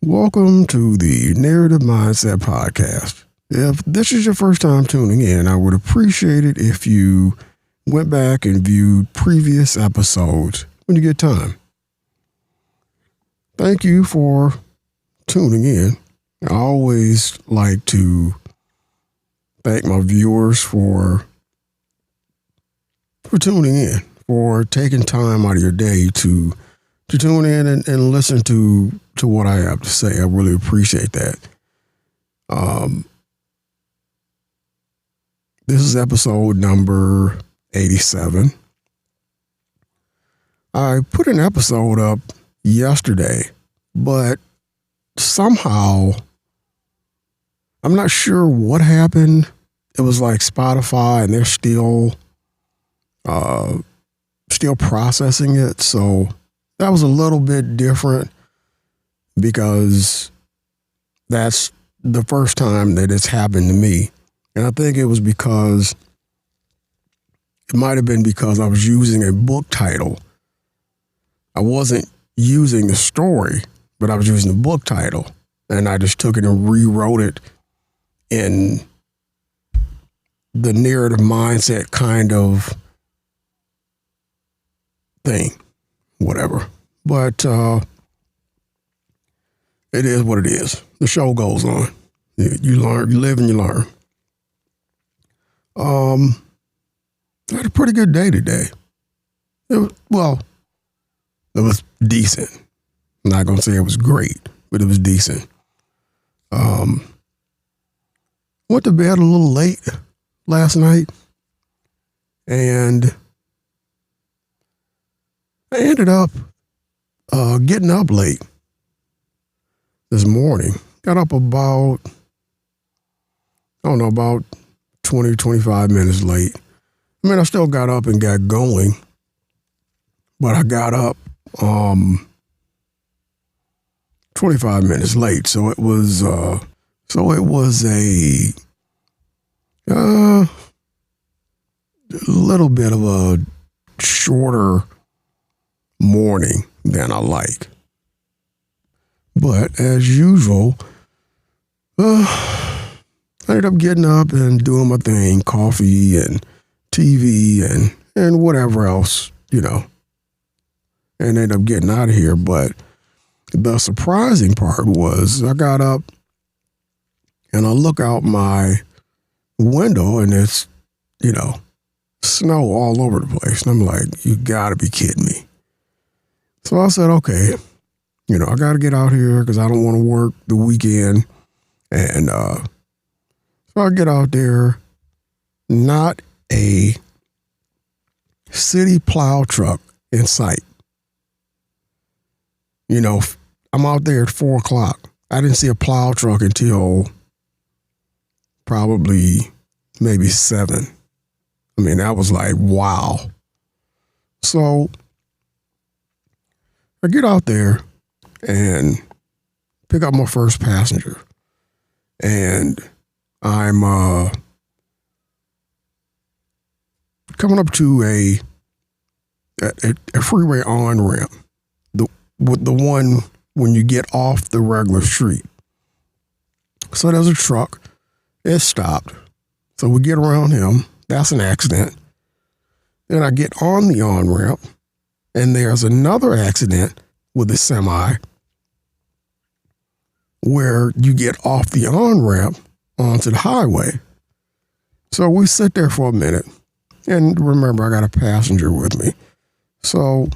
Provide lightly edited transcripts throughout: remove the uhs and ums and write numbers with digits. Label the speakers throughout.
Speaker 1: Welcome to the Narrative Mindset Podcast. If this is your first time tuning in, I would appreciate it if you went back and viewed previous episodes when you get time. Thank you for tuning in. I always like to thank my viewers for tuning in, for taking time out of your day to tune in and listen to what I have to say. I really appreciate that. This is episode number 87. I put an episode up yesterday, but somehow I'm not sure what happened. It was like Spotify and they're still processing it. So that was a little bit different because that's the first time that it's happened to me. And I think it might have been because I was using a book title. I wasn't using the story, but I was using the book title. And I just took it and rewrote it in the narrative mindset kind of thing, whatever. But it is what it is. The show goes on. You learn, you live and you learn. I had a pretty good day today. It was decent. I'm not going to say it was great, but it was decent. Went to bed a little late last night, and I ended up getting up late this morning. Got up about 20, 25 minutes late. I mean, I still got up and got going, but I got up 25 minutes late. So it was a little bit of a shorter morning than I like. But as usual, I ended up getting up and doing my thing, coffee and TV and whatever else, and ended up getting out of here. But the surprising part was I got up and I look out my window and it's, snow all over the place. And I'm like, you gotta be kidding me. So I said, okay, I got to get out here because I don't want to work the weekend. And so I get out there, not a city plow truck in sight. I'm out there at 4:00. I didn't see a plow truck until probably maybe 7. I mean, that was like, wow. So I get out there and pick up my first passenger. And I'm coming up to a freeway on-ramp, the one when you get off the regular street. So there's a truck. It stopped. So we get around him. That's an accident. Then I get on the on-ramp, and there's another accident with a semi where you get off the on-ramp onto the highway. So we sit there for a minute. And remember, I got a passenger with me. So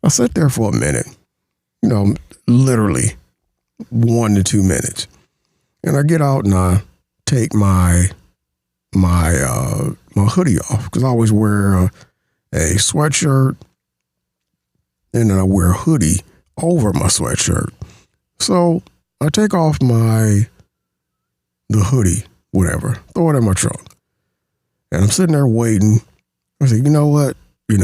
Speaker 1: I sit there for a minute, literally 1 to 2 minutes. And I get out and I take my hoodie off because I always wear a sweatshirt and then I wear a hoodie over my sweatshirt. So I take off the hoodie, whatever, throw it in my trunk. And I'm sitting there waiting. I said, you know what? I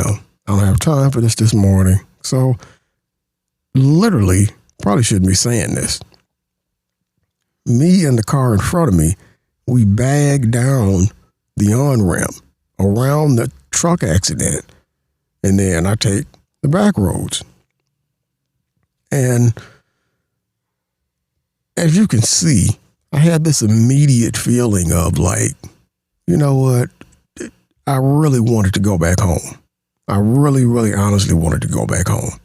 Speaker 1: don't have time for this morning. So literally, probably shouldn't be saying this. Me and the car in front of me, we bagged down the on-ramp around the truck accident. And then I take the back roads. And as you can see, I had this immediate feeling of like, you know what? I really wanted to go back home. I really, really honestly wanted to go back home.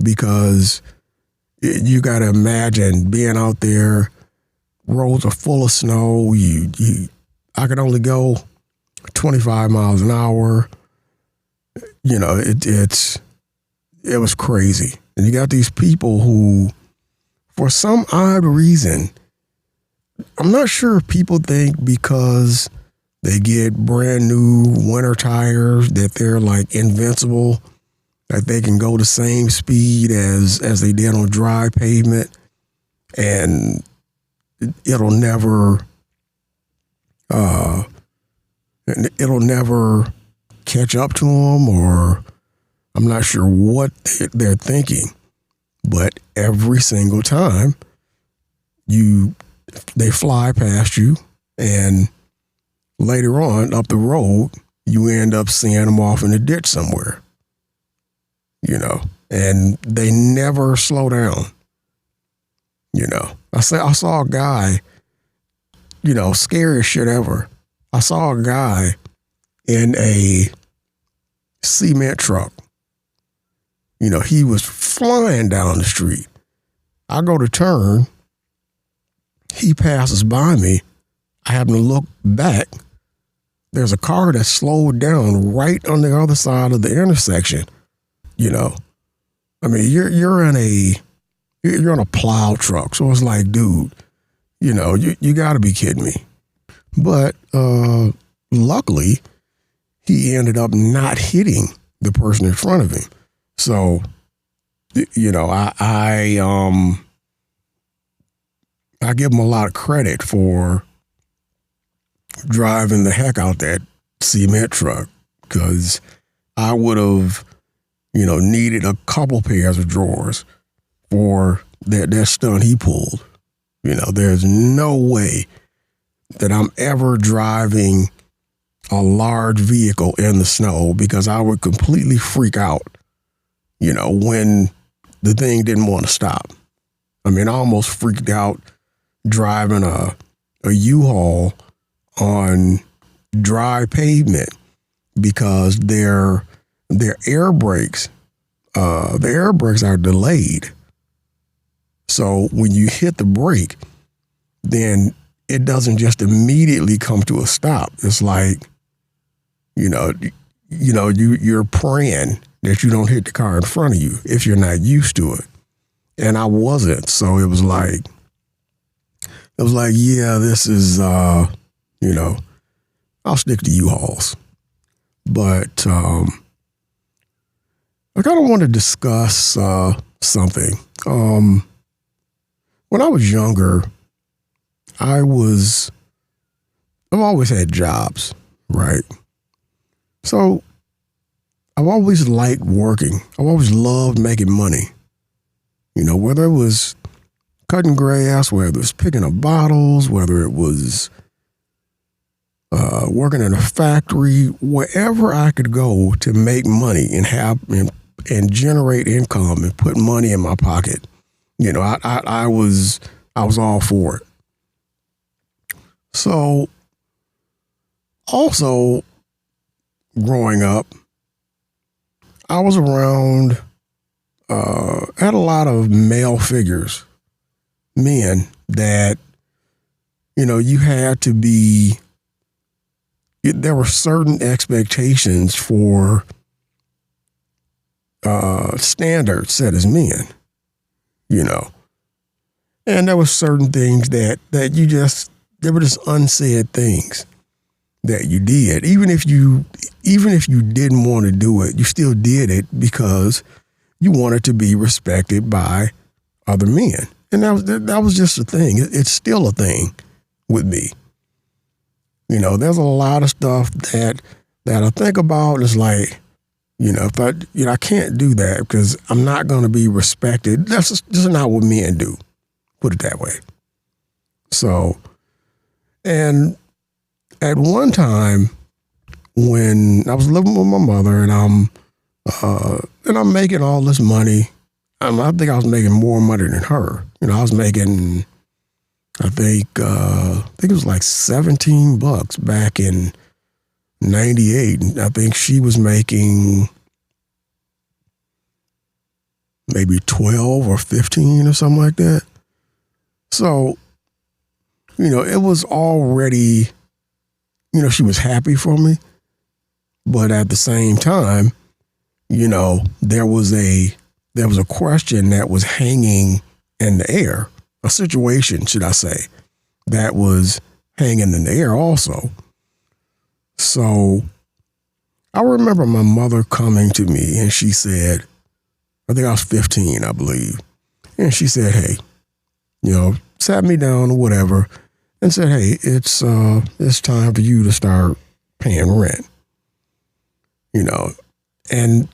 Speaker 1: Because you got to imagine being out there, roads are full of snow. I could only go 25 miles an hour. You know, it was crazy. And you got these people who, for some odd reason, I'm not sure if people think because they get brand new winter tires that they're like invincible, that they can go the same speed as they did on dry pavement, and it'll never catch up to them, or I'm not sure what they're thinking. But every single time they fly past you, and later on up the road, you end up seeing them off in a ditch somewhere, you know, and they never slow down. You know, I saw a guy, you know, scariest shit ever. I saw a guy in a cement truck. You know, he was flying down the street. I go to turn. He passes by me. I happen to look back. There's a car that slowed down right on the other side of the intersection. You know, I mean, you're in a plow truck. So it's like, dude, you know, you got to be kidding me. But luckily, he ended up not hitting the person in front of him. So, you know, I give him a lot of credit for driving the heck out that cement truck, because I would have, you know, needed a couple pairs of drawers for that stunt he pulled. You know, there's no way that I'm ever driving a large vehicle in the snow, because I would completely freak out, you know, when the thing didn't want to stop. I mean, I almost freaked out driving a U-Haul on dry pavement, because their air brakes, the air brakes are delayed. So when you hit the brake, then it doesn't just immediately come to a stop. It's like, you're praying that you don't hit the car in front of you if you're not used to it. And I wasn't. So it was like, yeah, this is, I'll stick to U-Hauls. But I kind of want to discuss something. When I was younger, I've always had jobs, right? So I've always liked working. I've always loved making money. You know, whether it was cutting grass, whether it was picking up bottles, whether it was working in a factory, wherever I could go to make money and have and generate income and put money in my pocket. You know, I was all for it. So also growing up, I was around, had a lot of male figures, men that, you know, you had to be, there were certain expectations for standards set as men, you know. And there were certain things that they were just unsaid things that you did. Even if you didn't want to do it, you still did it because you wanted to be respected by other men. And that was just a thing. It's still a thing with me. You know, there's a lot of stuff that I think about. It's like, you know, I can't do that because I'm not going to be respected. That's just not what men do. Put it that way. So, and at one time when I was living with my mother and I'm making all this money, I think I was making more money than her. I was making, I think it was like $17 back in 98. And I think she was making maybe 12 or 15 or something like that. So, it was already, she was happy for me. But at the same time, there was a question that was hanging in the air, a situation, should I say, that was hanging in the air also. So I remember my mother coming to me and she said, I think I was 15, I believe. And she said, hey, sat me down or whatever and said, hey, it's time for you to start paying rent. And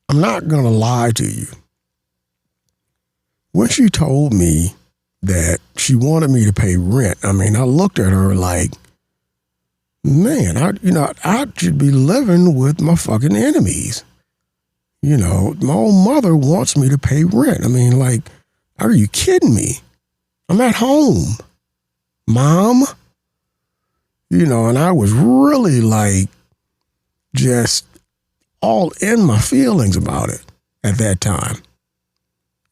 Speaker 1: I'm not going to lie to you. When she told me that she wanted me to pay rent, I looked at her like, man, I should be living with my fucking enemies. My own mother wants me to pay rent. Are you kidding me? I'm at home, Mom. And I was really like just all in my feelings about it at that time.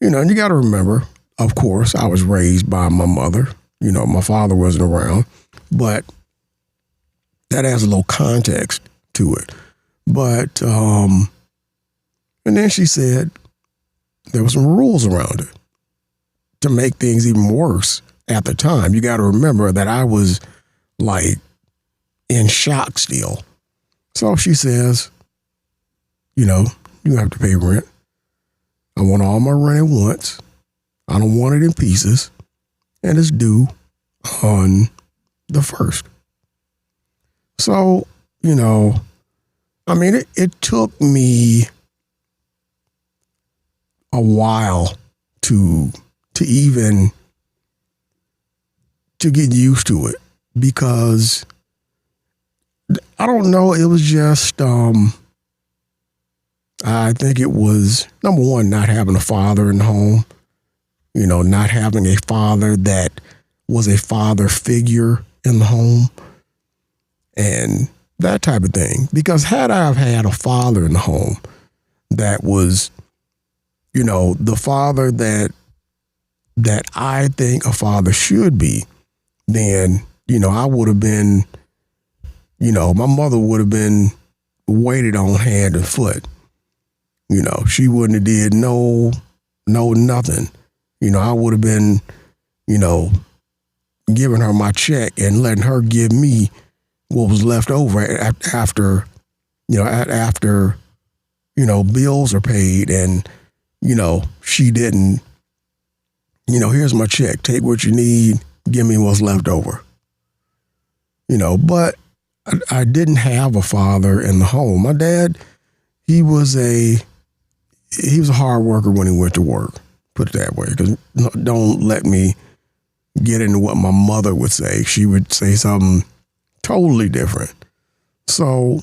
Speaker 1: And you got to remember, of course, I was raised by my mother. My father wasn't around, but that adds a little context to it. But, and then she said there were some rules around it to make things even worse at the time. You got to remember that I was like in shock still. So she says, you have to pay rent. I want all my rent at once. I don't want it in pieces. And it's due on the 1st. So, it took me a while to even to get used to it, because I don't know, it was just I think it was, number one, not having a father in the home, not having a father that was a father figure in the home and that type of thing. Because had I have had a father in the home that was, the father that I think a father should be, then, I would have been, my mother would have been waited on hand and foot. She wouldn't have did no nothing. I would have been, giving her my check and letting her give me what was left over after, after, bills are paid and, she didn't, here's my check, take what you need, give me what's left over. But I didn't have a father in the home. My dad, he was a hard worker when he went to work, put it that way, because don't let me get into what my mother would say. She would say something totally different. So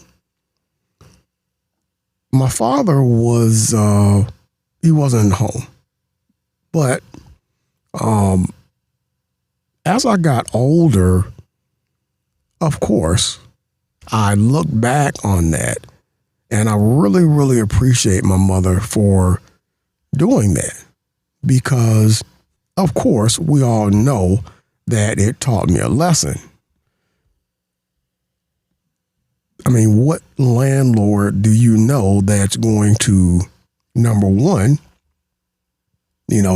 Speaker 1: my father was, he wasn't in the home. But as I got older, of course, I look back on that and I really, really appreciate my mother for doing that, because, of course, we all know that it taught me a lesson. What landlord do you know that's going to, number one,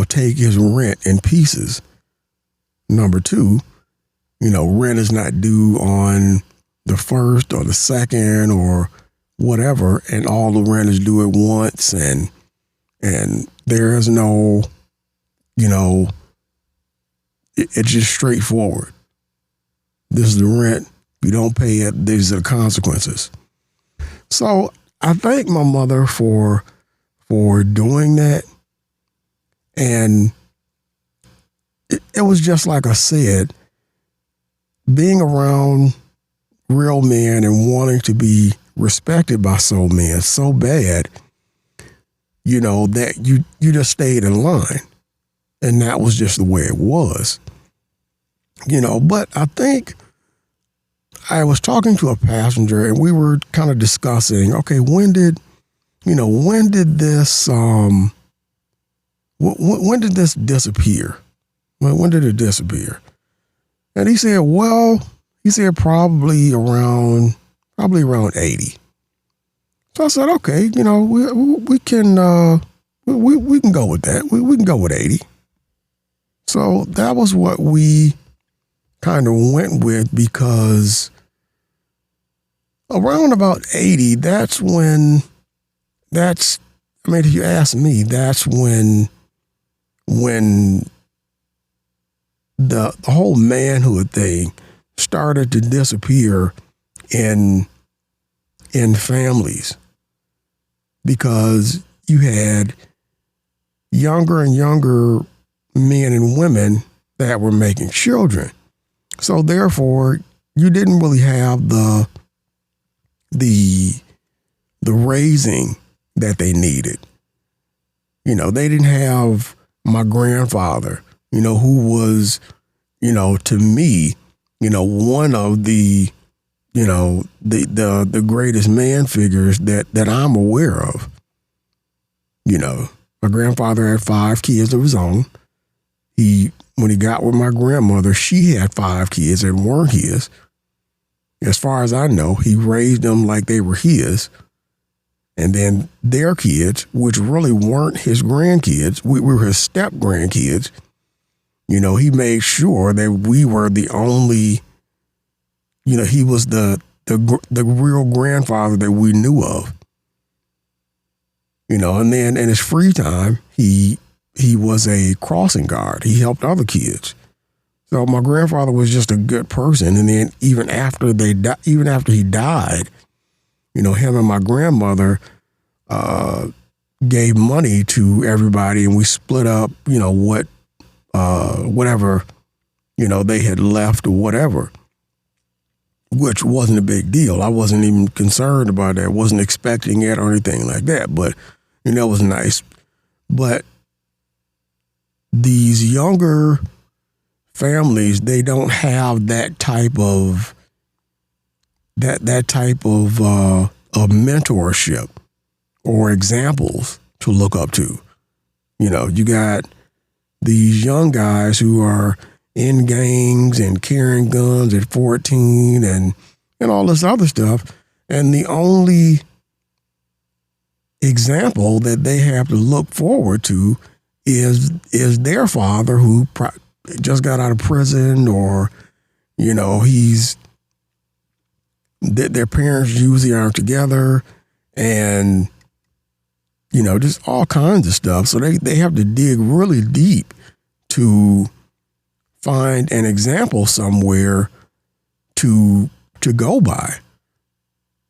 Speaker 1: take his rent in pieces? Number two, rent is not due on the 1st or the 2nd or whatever, and all the rent is due at once, and there is no, it's just straightforward. This is the rent. If you don't pay it, these are the consequences. So I thank my mother for doing that. And it was just like I said, being around real men and wanting to be respected by so men so bad, that you just stayed in line. And that was just the way it was. But I think I was talking to a passenger and we were kind of discussing, okay, when did this when did this disappear? When did it disappear? And he said, probably around 80. So I said, okay, we can we can go with that. We can go with 80. So that was what we kind of went with, because around about 80, if you ask me, that's when the whole manhood thing started to disappear in families, because you had younger and younger men and women that were making children. So therefore, you didn't really have the raising that they needed. They didn't have my grandfather, who was, to me, one of the greatest man figures that I'm aware of. My grandfather had 5 kids of his own. When he got with my grandmother, she had 5 kids that weren't his. As far as I know, he raised them like they were his. And then their kids, which really weren't his grandkids, we were his step grandkids. He made sure that we were the only, he was the real grandfather that we knew of. And then in his free time, he was a crossing guard. He helped other kids. So my grandfather was just a good person. And then even after he died, him and my grandmother gave money to everybody, and we split up, whatever, they had left or whatever, which wasn't a big deal. I wasn't even concerned about that. Wasn't expecting it or anything like that. But, it was nice. But these younger families, they don't have that type of mentorship or examples to look up to. You got these young guys who are in gangs and carrying guns at 14 and all this other stuff. And the only example that they have to look forward to is their father, who just got out of prison, or, their parents usually aren't together, and, just all kinds of stuff. So they have to dig really deep to find an example somewhere to go by,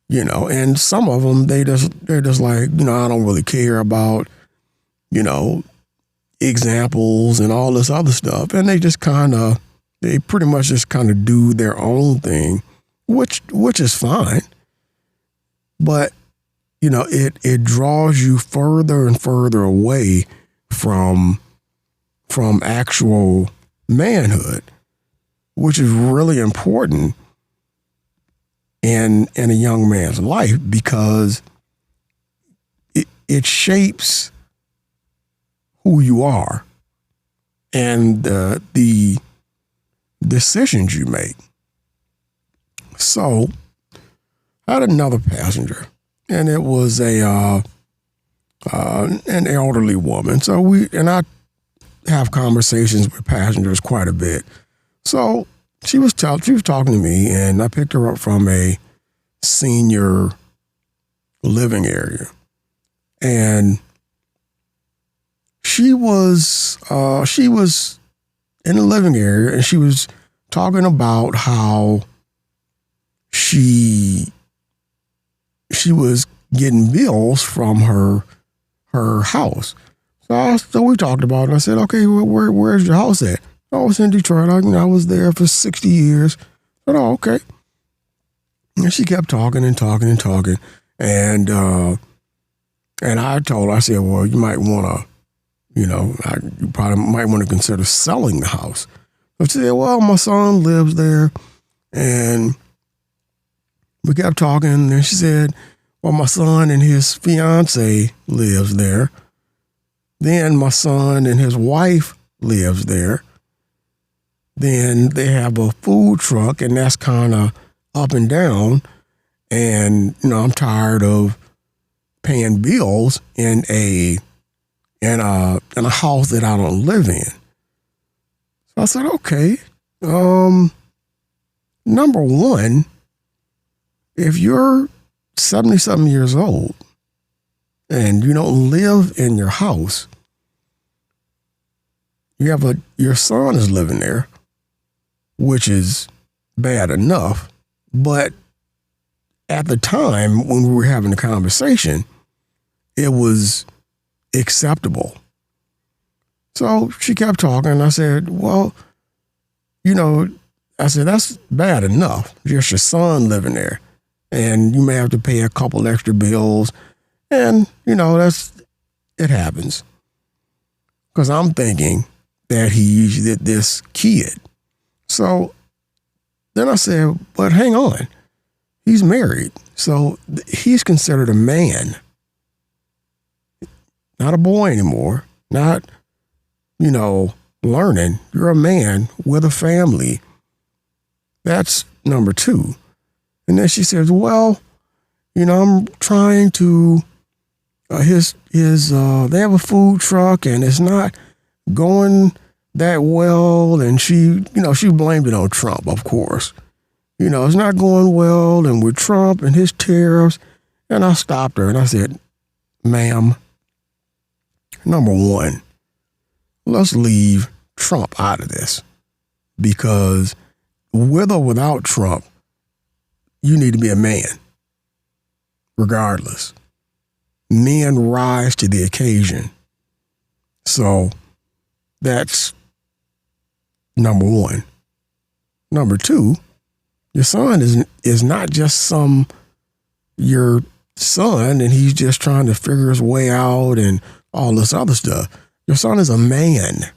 Speaker 1: and some of them, they're just like, I don't really care about, examples and all this other stuff. And they pretty much just kind of do their own thing, which is fine. But, it draws you further and further away from actual manhood, which is really important in a young man's life, because it shapes who you are and the decisions you make. So I had another passenger, and it was an elderly woman. So I have conversations with passengers quite a bit. So she was talking to me, and I picked her up from a senior living area, and she was in the living area, and she was talking about how she was getting bills from her house. So we talked about it, and I said, okay, where's your house at? Oh, it's in Detroit. I was there for 60 years. I said, oh, okay. And she kept talking and talking and talking. And And I told her, I said, well, you might want to, you probably might want to consider selling the house. So she said, well, my son lives there. And we kept talking. And she said, well, my son and his fiance lives there. Then my son and his wife lives there. Then they have a food truck, and that's kind of up and down. And, I'm tired of paying bills in a house that I don't live in. So I said, okay. Number one, if you're 70-something years old and you don't live in your house, your son is living there, which is bad enough. But at the time when we were having the conversation, it was acceptable. So she kept talking, and I said, well, that's bad enough. Just your son living there. And you may have to pay a couple extra bills. And, it happens. Because I'm thinking that he's this kid. So then I said, but hang on. He's married. So he's considered a man. Not a boy anymore. Not, learning. You're a man with a family. That's number two. And then she says, well, I'm trying to, they have a food truck and it's not going that well. And she blamed it on Trump, of course. It's not going well, and with Trump and his tariffs. And I stopped her and I said, ma'am, number one, let's leave Trump out of this, because with or without Trump, you need to be a man, regardless. Men rise to the occasion. So that's number one. Number two, your son is not just your son and he's just trying to figure his way out and all this other stuff. Your son is a man.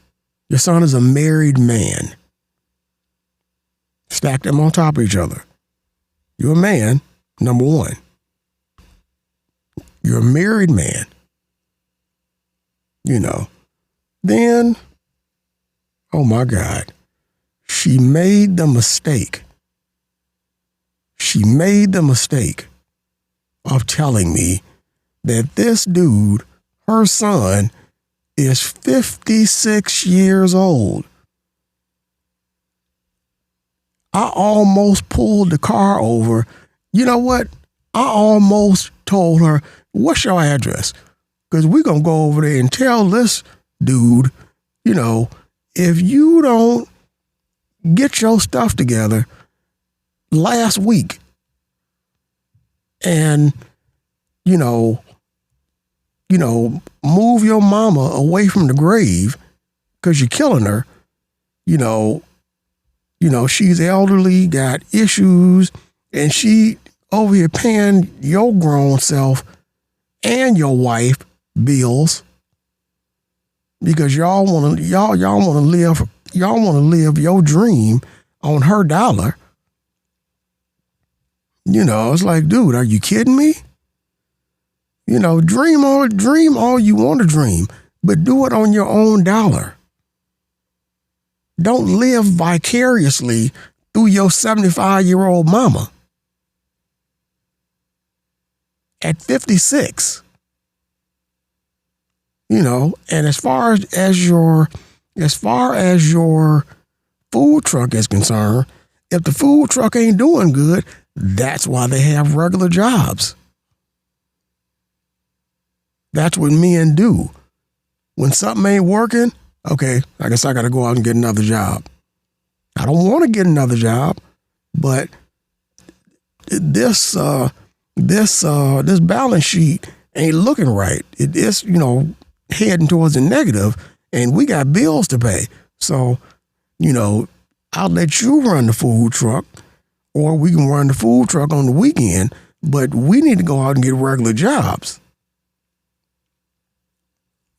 Speaker 1: Your son is a married man. Stack them on top of each other. You're a man, number one. You're a married man. Then, oh my God, she made the mistake. She made the mistake of telling me that this dude, her son, is 56 years old. I almost pulled the car over. You know what? I almost told her, what's your address? Because we're going to go over there and tell this dude, if you don't get your stuff together last week and, move your mama away from the grave because you're killing her, she's elderly, got issues, and she over here paying your grown self and your wife bills because y'all want to live your dream on her dollar. It's like, dude, are you kidding me? Dream all you want to dream, but do it on your own dollar. Don't live vicariously through your 75-year-old mama. At 56. And as far as your food truck is concerned, if the food truck ain't doing good, that's why they have regular jobs. That's what men do. When something ain't working, okay, I guess I got to go out and get another job. I don't want to get another job, but this balance sheet ain't looking right. It is, heading towards a negative, and we got bills to pay. So, I'll let you run the food truck, or we can run the food truck on the weekend, but we need to go out and get regular jobs.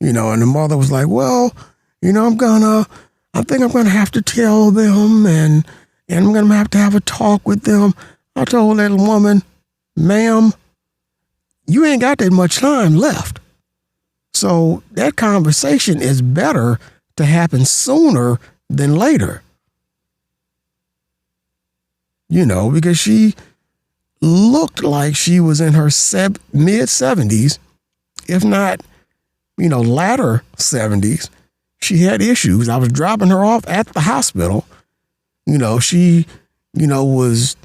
Speaker 1: And the mother was like, well, I think I'm gonna have to tell them, and I'm gonna have to have a talk with them. I told that woman, ma'am, you ain't got that much time left. So that conversation is better to happen sooner than later. Because she looked like she was in her mid 70s, if not, latter 70s. She had issues. I was dropping her off at the hospital. She, was,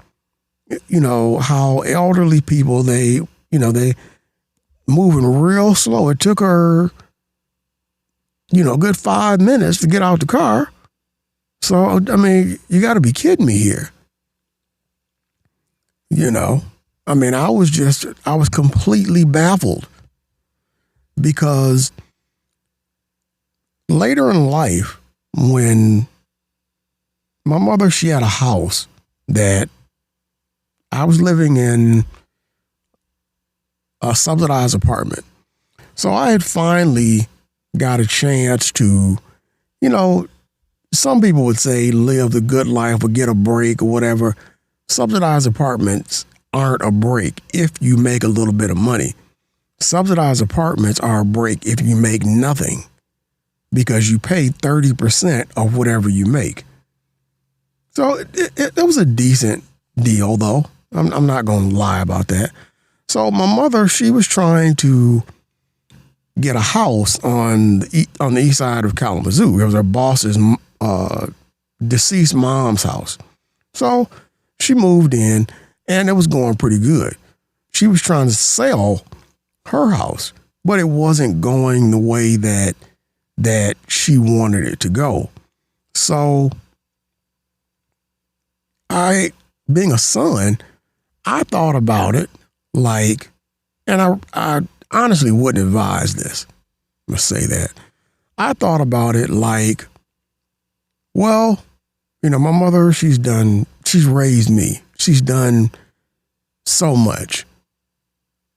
Speaker 1: how elderly people, they moving real slow. It took her, a good 5 minutes to get out the car. So, you got to be kidding me here. I was completely baffled, because later in life, when my mother, she had a house that I was living in, a subsidized apartment. So I had finally got a chance to, some people would say live the good life or get a break or whatever. Subsidized apartments aren't a break if you make a little bit of money. Subsidized apartments are a break if you make nothing, because you pay 30% of whatever you make. So it was a decent deal, though. I'm not going to lie about that. So my mother, she was trying to get a house on the east side of Kalamazoo. It was her boss's deceased mom's house. So she moved in, and it was going pretty good. She was trying to sell her house, but it wasn't going the way that she wanted it to go. So being a son, I thought about it like, and I honestly wouldn't advise this. Let's say that. I thought about it like, well, my mother, she's raised me. She's done so much,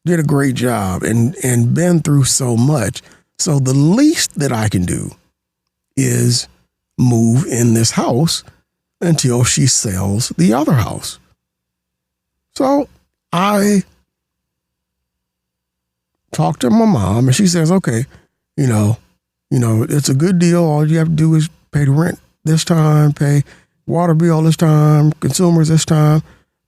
Speaker 1: did a great job, and been through so much. So the least that I can do is move in this house until she sells the other house. So I talked to my mom, and she says, okay, it's a good deal. All you have to do is pay the rent this time, pay water bill this time, consumers this time.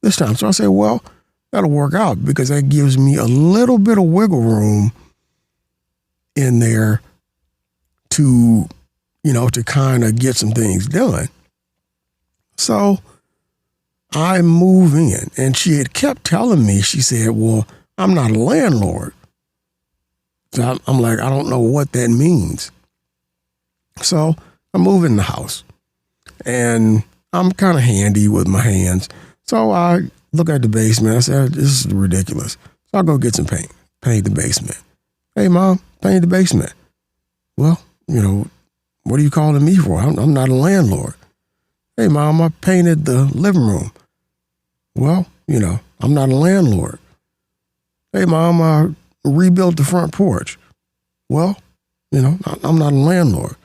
Speaker 1: So I said, well, that'll work out, because that gives me a little bit of wiggle room in there to kind of get some things done. So I move in, and she had kept telling me, she said, well, I'm not a landlord. So I'm like, I don't know what that means. So I move in the house, and I'm kind of handy with my hands. So I look at the basement. I said, this is ridiculous. So I'll go get some paint the basement. Hey, Mom, paint the basement. Well, what are you calling me for? I'm not a landlord. Hey, Mom, I painted the living room. Well, I'm not a landlord. Hey, Mom, I rebuilt the front porch. Well, I'm not a landlord.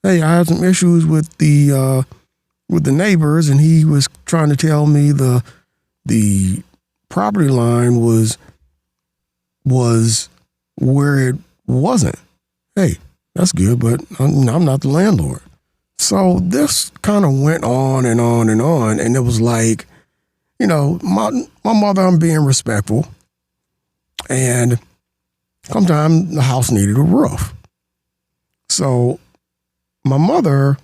Speaker 1: Hey, I had some issues with the neighbors, and he was trying to tell me the property line was where it wasn't. Hey, that's good, but I'm not the landlord. So this kind of went on and on and on, and it was like, my mother, I'm being respectful, and sometimes the house needed a roof. So my mother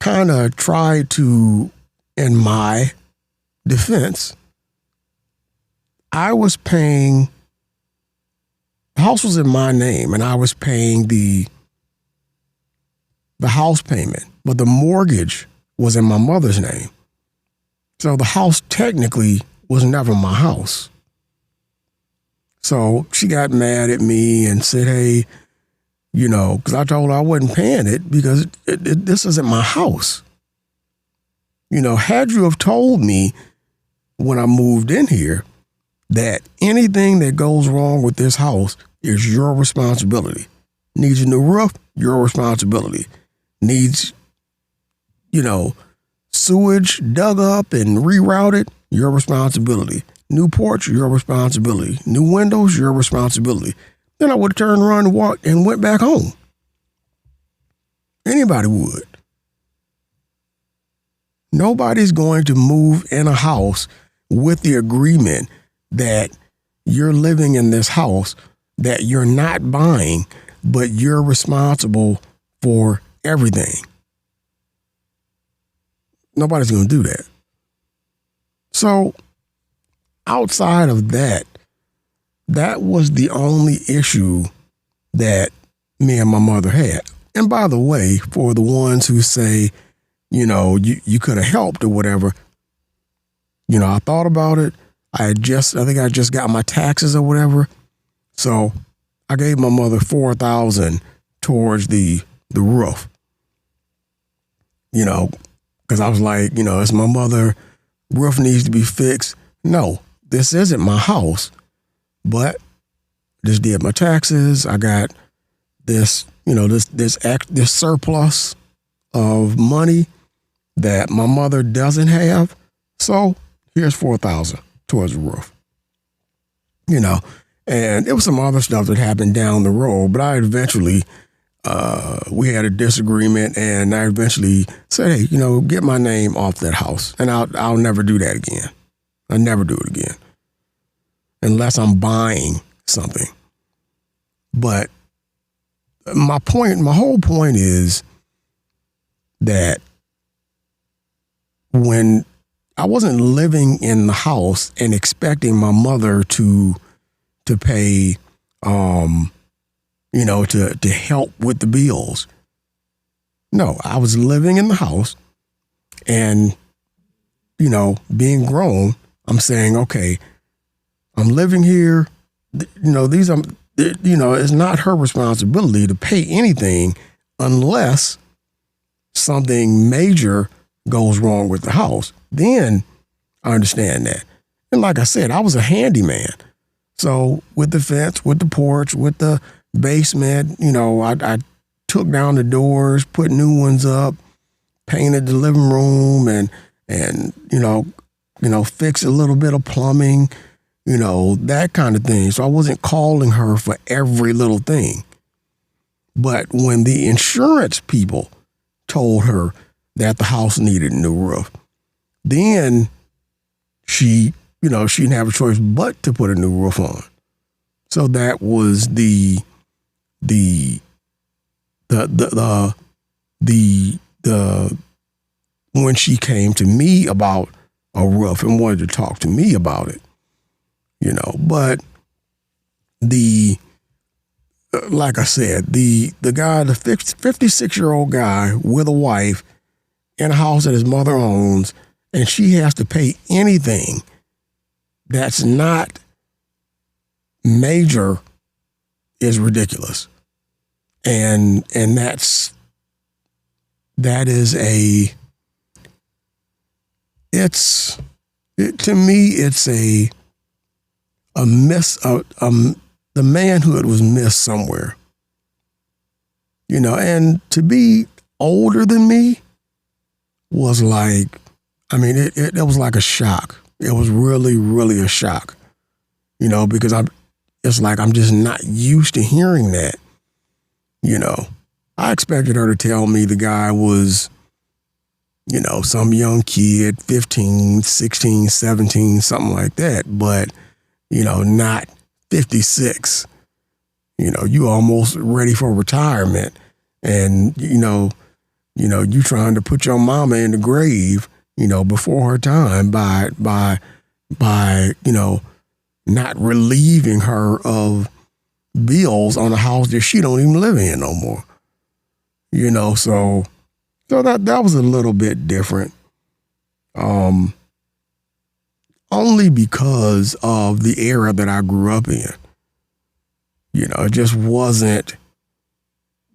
Speaker 1: kind of tried to, in my defense, the house was in my name, and I was paying the house payment, but the mortgage was in my mother's name. So the house technically was never my house. So she got mad at me and said, hey, because I told her I wasn't paying it because this isn't my house. Had you have told me when I moved in here that anything that goes wrong with this house is your responsibility. Needs a new roof, your responsibility. Needs, sewage dug up and rerouted, your responsibility. New porch, your responsibility. New windows, your responsibility. Then I would turn around and walk and went back home. Anybody would. Nobody's going to move in a house with the agreement that you're living in this house that you're not buying, but you're responsible for everything. Nobody's going to do that. So outside of that, that was the only issue that me and my mother had. And by the way, for the ones who say, you could have helped or whatever, I thought about it. I think I just got my taxes or whatever. So I gave my mother $4,000 towards the roof, because I was like, it's my mother, roof needs to be fixed. No, this isn't my house, but just did my taxes. I got this, this surplus of money that my mother doesn't have. So here's $4,000 towards the roof, and it was some other stuff that happened down the road, but I eventually, we had a disagreement and I eventually said, hey, get my name off that house and I'll never do that again. I'll never do it again unless I'm buying something. But my whole point is that when I wasn't living in the house and expecting my mother to pay, to help with the bills. No, I was living in the house and, being grown, I'm saying, okay, I'm living here. These are, it's not her responsibility to pay anything unless something major goes wrong with the house. Then I understand that. And like I said, I was a handyman. So with the fence, with the porch, with the basement, I took down the doors, put new ones up, painted the living room and fix a little bit of plumbing, that kind of thing. So I wasn't calling her for every little thing. But when the insurance people told her that the house needed a new roof, then she didn't have a choice but to put a new roof on. So that was the when she came to me about a roof and wanted to talk to me about it, but like I said, the guy, the 56-year-old guy with a wife in a house that his mother owns, and she has to pay anything that's not major is ridiculous. And that is to me, it's a miss. The manhood was missed somewhere, and to be older than me was like, it was like a shock. It was really, really a shock, because it's like I'm just not used to hearing that. I expected her to tell me the guy was, some young kid, 15, 16, 17, something like that, but, not 56. You almost ready for retirement and, you trying to put your mama in the grave, before her time by not relieving her of bills on a house that she don't even live in no more. So that was a little bit different. Only because of the era that I grew up in. It just wasn't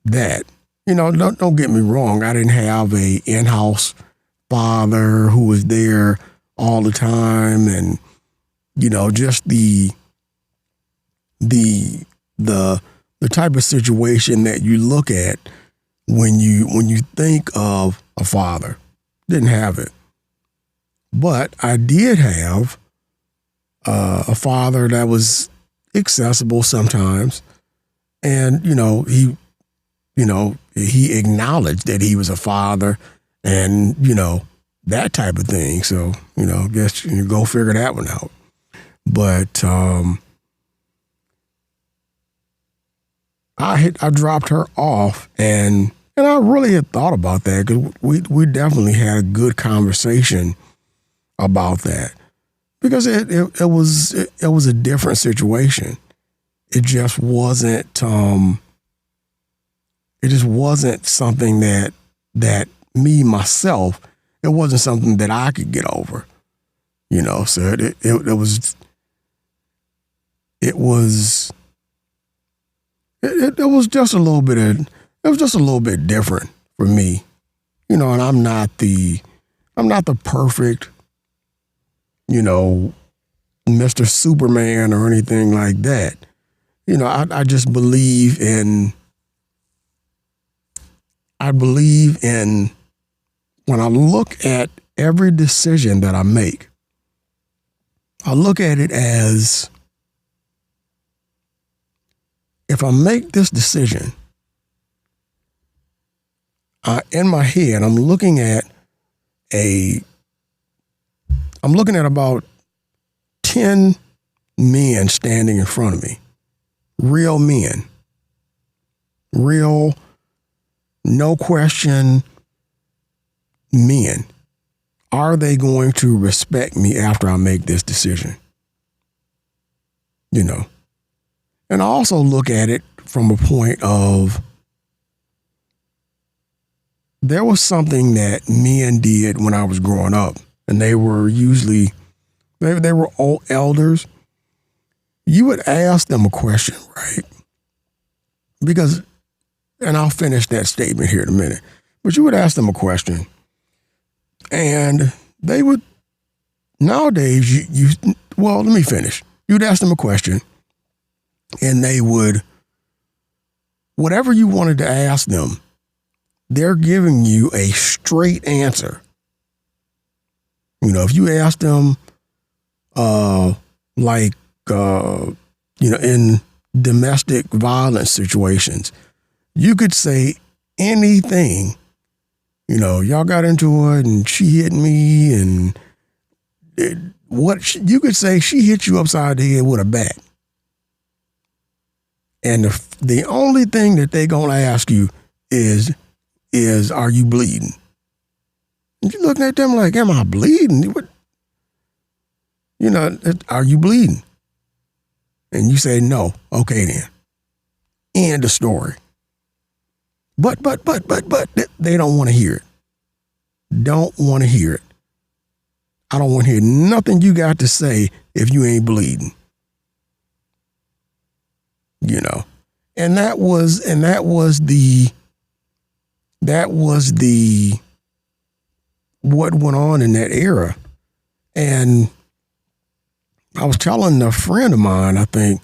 Speaker 1: that. Don't get me wrong. I didn't have a in-house father who was there all the time, and just the the type of situation that you look at when you think of a father. Didn't have it. But I did have a father that was accessible sometimes. And, he acknowledged that he was a father and, that type of thing. So, I guess you go figure that one out. But I dropped her off and I really had thought about that because we definitely had a good conversation about that because it was a different situation. It just wasn't something that me myself, it wasn't something that I could get over. So it was just a little bit different for me. And I'm not the perfect, Mr. Superman or anything like that. I just believe in when I look at every decision that I make, I look at it as if I make this decision, in my head, I'm looking at about 10 men standing in front of me. Real men. Real, no question men. Are they going to respect me after I make this decision? And I also look at it from a point of there was something that men did when I was growing up, and they were usually, they were old elders. You would ask them a question, right? Because, and I'll finish that statement here in a minute, but you would ask them a question, and they would, nowadays, well, let me finish. You'd ask them a question, and they would, whatever you wanted to ask them, they're giving you a straight answer. If you ask them, in domestic violence situations, you could say anything. Y'all got into it and she hit me and you could say she hit you upside the head with a bat. And the only thing that they're going to ask you is, are you bleeding? And you're looking at them like, am I bleeding? What? Are you bleeding? And you say, no. Okay, then. End of story. But, they don't want to hear it. Don't want to hear it. I don't want to hear nothing you got to say if you ain't bleeding. And that was what went on in that era. And I was telling a friend of mine, I think,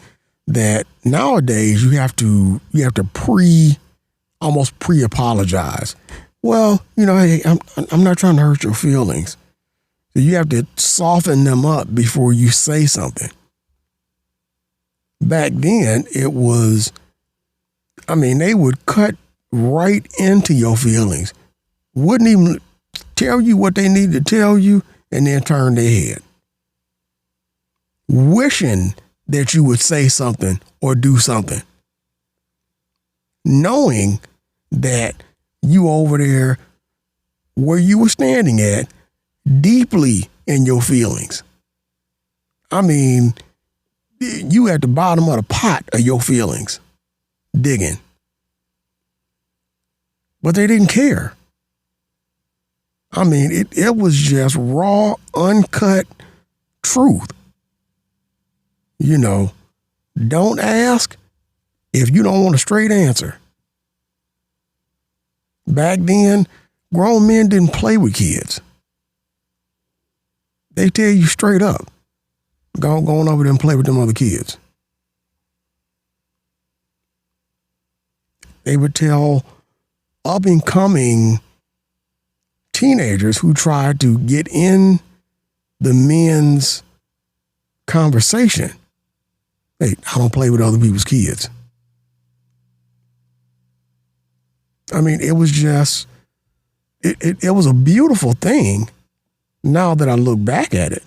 Speaker 1: that nowadays you have to almost pre-apologize. Well, hey, I'm not trying to hurt your feelings. So you have to soften them up before you say something. Back then, it was, they would cut right into your feelings. Wouldn't even tell you what they need to tell you and then turn their head. Wishing that you would say something or do something. Knowing that you over there where you were standing at, deeply in your feelings. You at the bottom of the pot of your feelings, digging. But they didn't care. It was just raw, uncut truth. Don't ask if you don't want a straight answer. Back then, grown men didn't play with kids. They tell you straight up, go on over there and play with them other kids. they would tell up and coming teenagers who tried to get in the men's conversation, hey, I don't play with other people's kids. I mean, it was just, it was a beautiful thing. Now that I look back at it,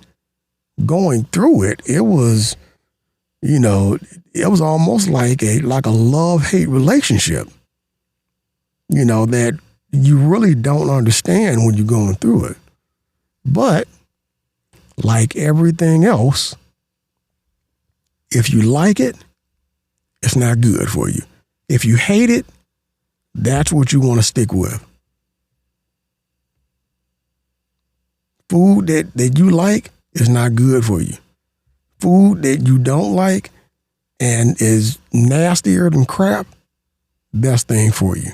Speaker 1: going through it, it was, it was almost like a love-hate relationship, that you really don't understand when you're going through it. But like everything else, if you like it, it's not good for you. If you hate it, that's what you want to stick with. Food that you like is not good for you. Food that you don't like and is nastier than crap, best thing for you.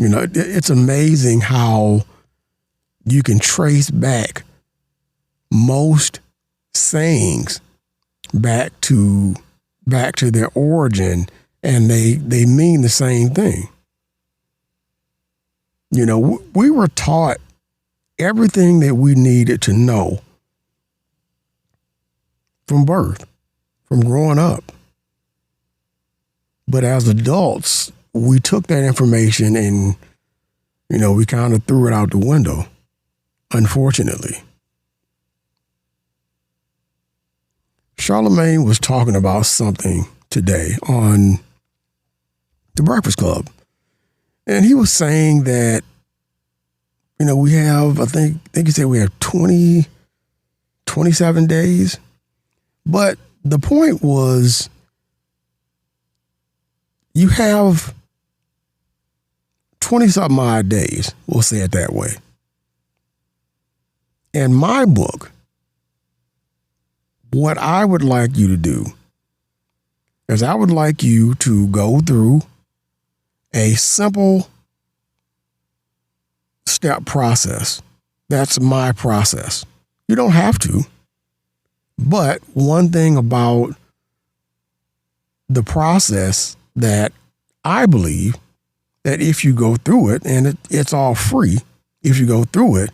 Speaker 1: It's amazing how you can trace back most sayings back to their origin, and they mean the same thing. We were taught everything that we needed to know from birth, from growing up. But as adults, we took that information and, we kind of threw it out the window, unfortunately. Charlemagne was talking about something today on The Breakfast Club. And he was saying that, we have, I think he said we have 27 days. But the point was, you have 20-something odd days, we'll say it that way. In my book, what I would like you to do is I would like you to go through a simple step process. That's my process. You don't have to. But one thing about the process that I believe that if you go through it, and it's all free, if you go through it,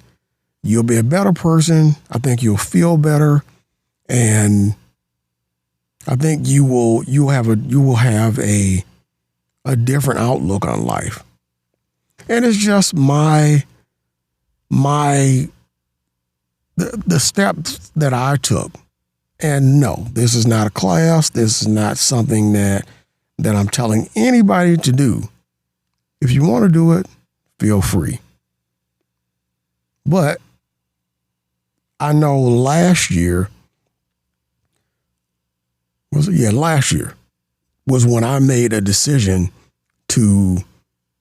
Speaker 1: you'll be a better person. I think you'll feel better. And I think you will have a different outlook on life. And it's just the steps that I took. And no, this is not a class. This is not something that I'm telling anybody to do. If you want to do it, feel free. But I know last year was when I made a decision to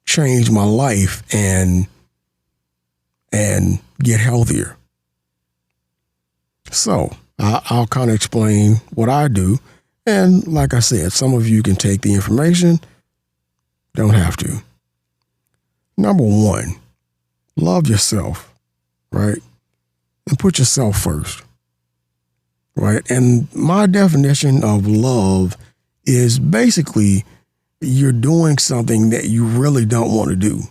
Speaker 1: change my life and get healthier. So I'll kind of explain what I do. And like I said, some of you can take the information, don't have to. Number one, love yourself, right? And put yourself first, right? And my definition of love is basically you're doing something that you really don't want to do.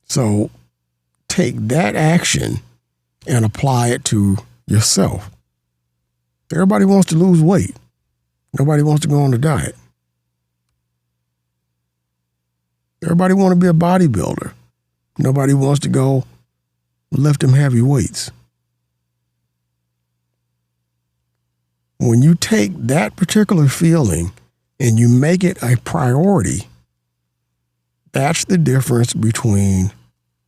Speaker 1: So take that action and apply it to yourself. Everybody wants to lose weight. Nobody wants to go on a diet. Everybody wants to be a bodybuilder. Nobody wants to go lift them heavy weights. When you take that particular feeling and you make it a priority, that's the difference between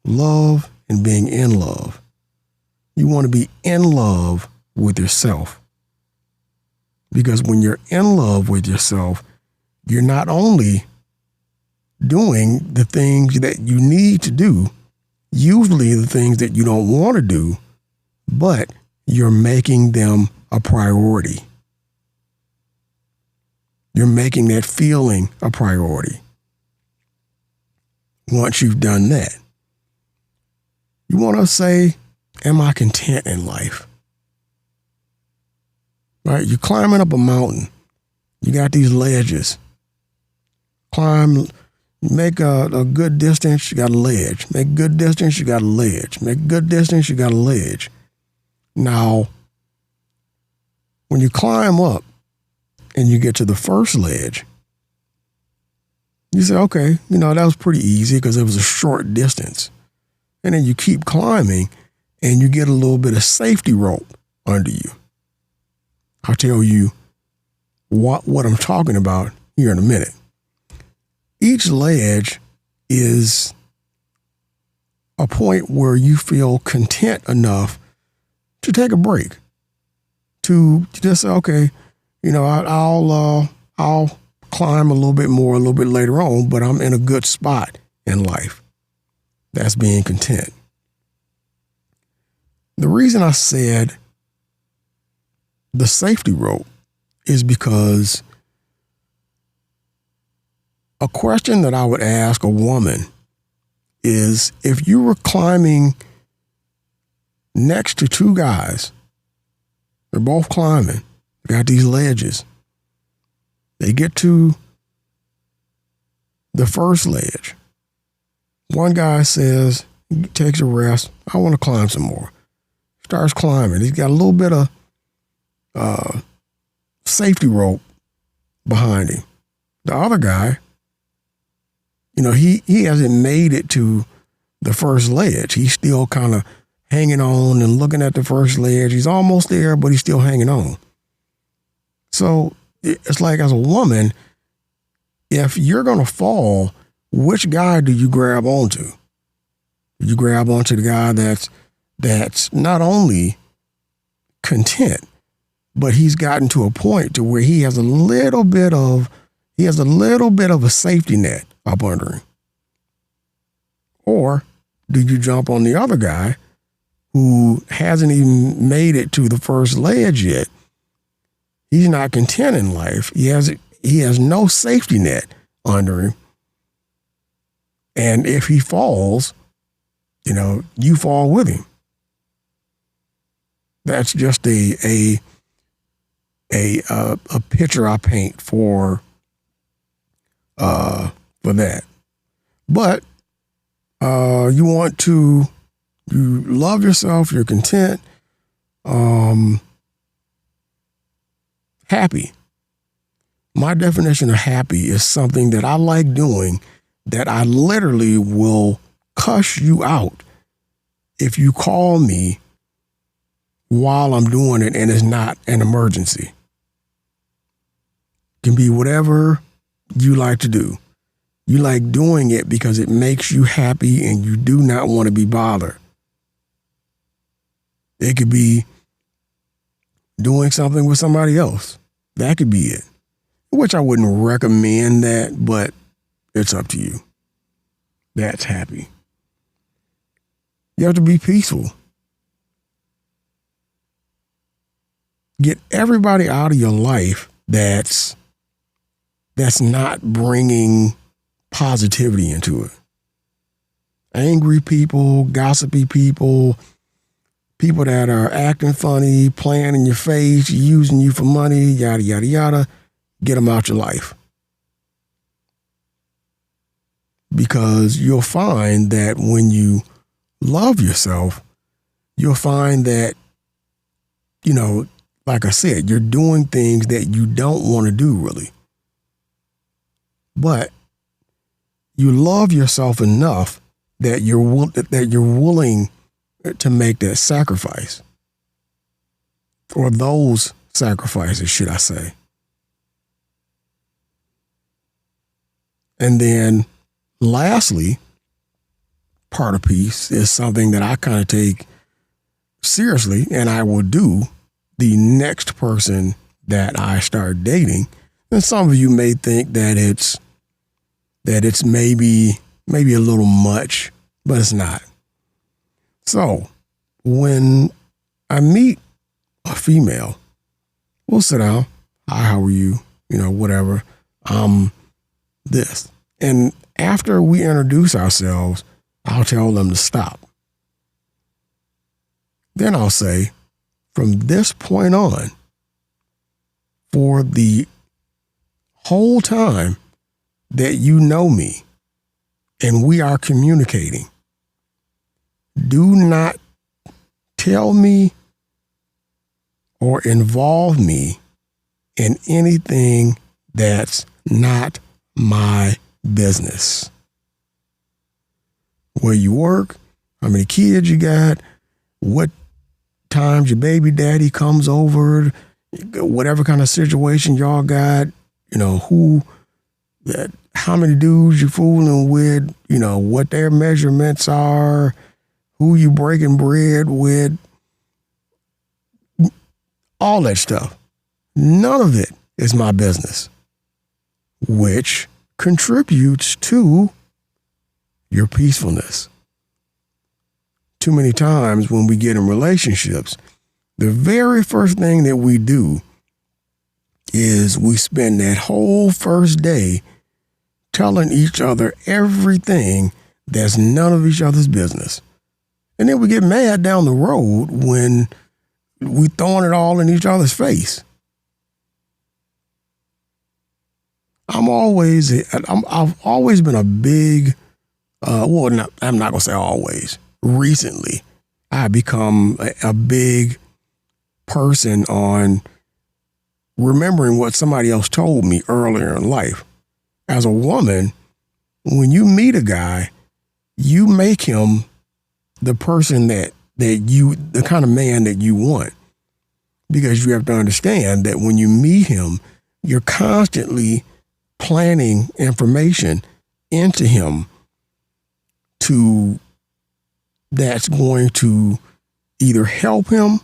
Speaker 1: love and being in love. You want to be in love with yourself. Because when you're in love with yourself, you're not only doing the things that you need to do, usually the things that you don't want to do, but you're making them a priority. You're making that feeling a priority. Once you've done that, you want to say, am I content in life? right? You're climbing up a mountain. You got these ledges. Climb, make a good distance, you got a ledge. Make good distance, you got a ledge. Make good distance, you got a ledge. Now, when you climb up and you get to the first ledge, you say, okay, that was pretty easy because it was a short distance. And then you keep climbing and you get a little bit of safety rope under you. I'll tell you what I'm talking about here in a minute. Each ledge is a point where you feel content enough to take a break, to just say, okay, I'll climb a little bit more a little bit later on, but I'm in a good spot in life. That's being content. The reason I said the safety rope is because a question that I would ask a woman is, if you were climbing next to two guys, they're both climbing, got these ledges, they get to the first ledge. One guy says, he takes a rest, I want to climb some more. Starts climbing. He's got a little bit of safety rope behind him. The other guy, he hasn't made it to the first ledge. He's still kind of hanging on and looking at the first ledge. He's almost there, but he's still hanging on. So it's like, as a woman, if you're going to fall, which guy do you grab onto? Do you grab onto the guy that's not only content, but he's gotten to a point to where he has a little bit of a safety net up under him? Or do you jump on the other guy who hasn't even made it to the first ledge yet? He's not content in life. He has no safety net under him. And if he falls, you fall with him. That's just a picture I paint for that. But you love yourself, you're content, happy. My definition of happy is something that I like doing that I literally will cuss you out if you call me while I'm doing it and it's not an emergency. It can be whatever you like to do. You like doing it because it makes you happy and you do not want to be bothered. It could be doing something with somebody else. That could be it. Which I wouldn't recommend that, but it's up to you. That's happy. You have to be peaceful. Get everybody out of your life that's not bringing positivity into it. Angry people, gossipy people, people that are acting funny, playing in your face, using you for money, yada, yada, yada. Get them out your life. Because you'll find that when you love yourself, you'll find that, like I said, you're doing things that you don't want to do really. But you love yourself enough that you're willing to make that sacrifice. Or those sacrifices, should I say. And then lastly, part of peace is something that I kind of take seriously, and I will do the next person that I start dating. And some of you may think that it's maybe a little much, but it's not. So when I meet a female, we'll sit down. Hi, how are you? Whatever. This. And after we introduce ourselves, I'll tell them to stop. Then I'll say, from this point on, for the whole time that you know me and we are communicating, do not tell me or involve me in anything that's not my business. Where you work, how many kids you got, what times your baby daddy comes over, whatever kind of situation y'all got, how many dudes you fooling with, what their measurements are, who you breaking bread with, all that stuff. None of it is my business, which contributes to your peacefulness. Too many times when we get in relationships, the very first thing that we do is we spend that whole first day telling each other everything that's none of each other's business. And then we get mad down the road when we throwing it all in each other's face. I've always been a big, I'm not going to say always. Recently, I've become a big person on remembering what somebody else told me earlier in life. As a woman, when you meet a guy, you make him the person the kind of man that you want. Because you have to understand that when you meet him, you're constantly planning information into him that's going to either help him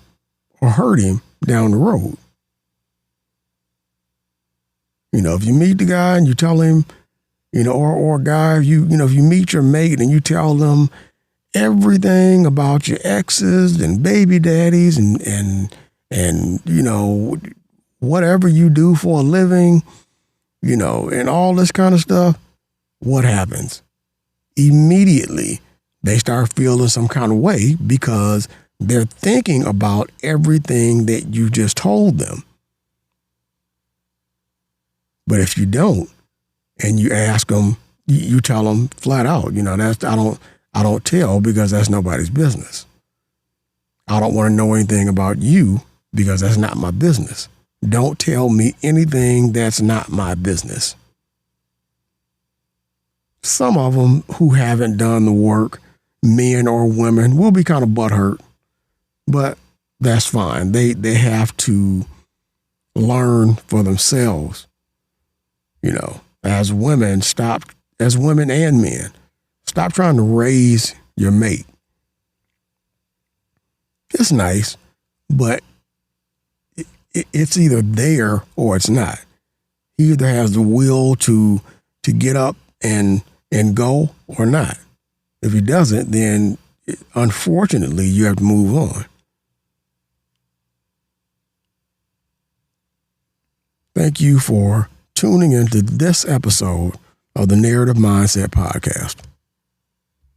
Speaker 1: or hurt him down the road. If you meet the guy and you tell him, or a guy, if you meet your mate and you tell them everything about your exes and baby daddies and whatever you do for a living, and all this kind of stuff, what happens? Immediately, they start feeling some kind of way because they're thinking about everything that you just told them. But if you don't, and you ask them, you tell them flat out, I don't tell because that's nobody's business. I don't want to know anything about you because that's not my business. Don't tell me anything that's not my business. Some of them who haven't done the work, men or women, will be kind of butthurt, but that's fine. They have to learn for themselves. As women and men, stop trying to raise your mate. It's nice, but it's either there or it's not. He either has the will to get up and go or not. If he doesn't, then unfortunately you have to move on. Thank you for tuning into this episode of the Narrative Mindset Podcast.